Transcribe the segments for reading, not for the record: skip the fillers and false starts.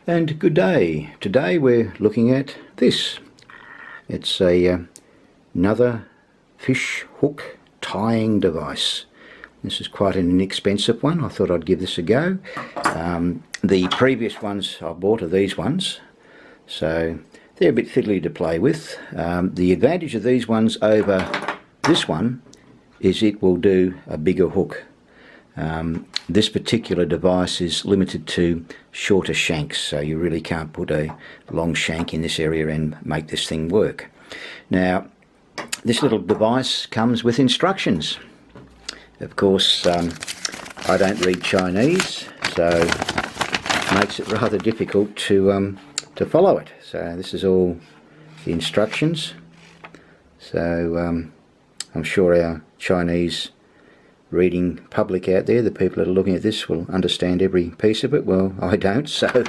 And good day. Today we're looking at this. It's another fish hook tying device. This is quite an inexpensive one. I thought I'd give this a go. The previous ones I bought are these ones, so they're a bit fiddly to play with. The advantage of these ones over this one is it will do a bigger hook. This particular device is limited to shorter shanks, so you really can't put a long shank in this area and make this thing work. Now, this little device comes with instructions. Of course, I don't read Chinese, so it makes it rather difficult to follow it. So this is all the instructions. So I'm sure our Chinese reading public out there, the people that are looking at this, will understand every piece of it. Well, I don't, so.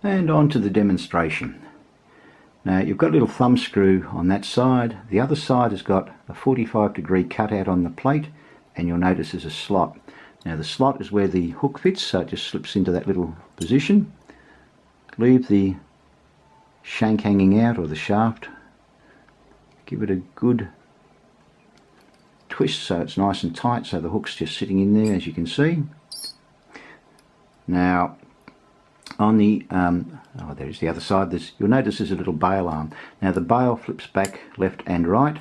And on to the demonstration. Now, you've got a little thumb screw on that side. The other side has got a 45-degree cutout on the plate, and you'll notice there's a slot. Now, the slot is where the hook fits, so it just slips into that little position. Leave the shank hanging out, or the shaft. Give it a good twist so it's nice and tight, so the hook's just sitting in there, as you can see. Now, on the there's the other side. You'll notice there's a little bail arm. Now, the bail flips back left and right.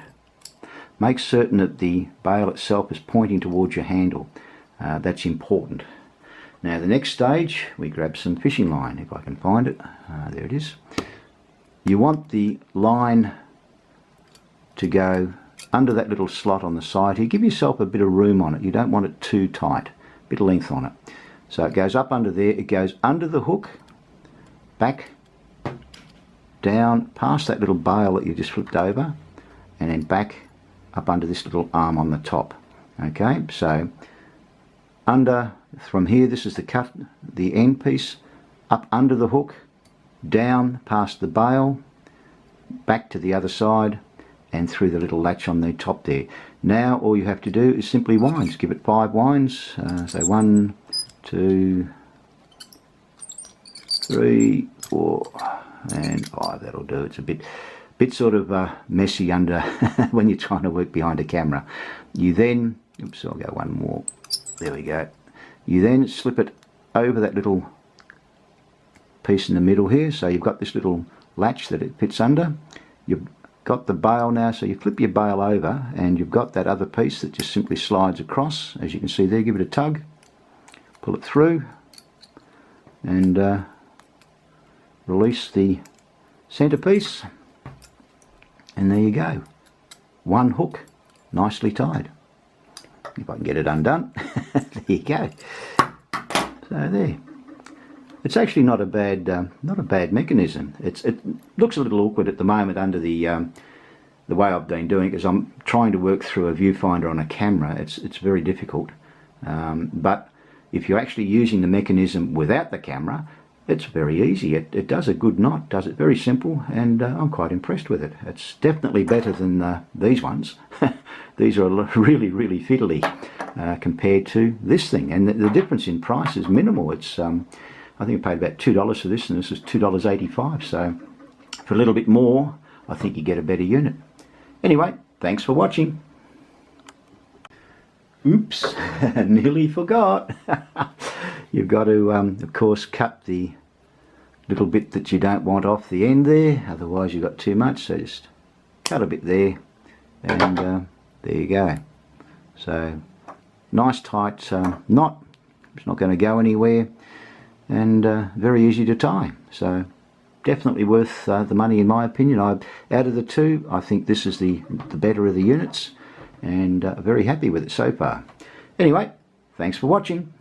Make certain that the bail itself is pointing towards your handle. That's important. Now, the next stage, we grab some fishing line, if I can find it. There it is. You want the line to go under that little slot on the side here. Give yourself a bit of room on it. You don't want it too tight. A bit of length on it. So it goes up under there. It goes under the hook, back, down, past that little bail that you just flipped over, and then back up under this little arm on the top. Okay, so under, from here, this is the cut, the end piece, up under the hook, down past the bail, back to the other side, and through the little latch on the top there. Now all you have to do is simply winds. Give it 5 winds. So 1, 2, 3, 4, and 5. That'll do. It's a bit sort of messy under when you're trying to work behind a camera. You then, oops, I'll go one more. There we go. You then slip it over that little piece in the middle here. So you've got this little latch that it fits under. You've got the bail now, so you flip your bail over and you've got that other piece that just simply slides across. As you can see there, give it a tug, pull it through, and release the centre piece, and there you go. One hook, nicely tied. If I can get it undone. There you go. So there. It's actually not a bad mechanism. It looks a little awkward at the moment under the way I've been doing it, because I'm trying to work through a viewfinder on a camera. It's very difficult. But if you're actually using the mechanism without the camera, it's very easy. It does a good knot, does it very simple, and I'm quite impressed with it. It's definitely better than these ones. These are really fiddly compared to this thing, and the difference in price is minimal. It's I think I paid about $2 for this, and this is $2.85, so for a little bit more I think you get a better unit. Anyway, thanks for watching. Oops, nearly forgot. You've got to of course cut the little bit that you don't want off the end there, otherwise you've got too much, so just cut a bit there, and there you go. So nice tight knot. It's not going to go anywhere, and very easy to tie, so definitely worth the money in my opinion. Out of the two, I think this is the better of the units, and very happy with it so far. Anyway, thanks for watching.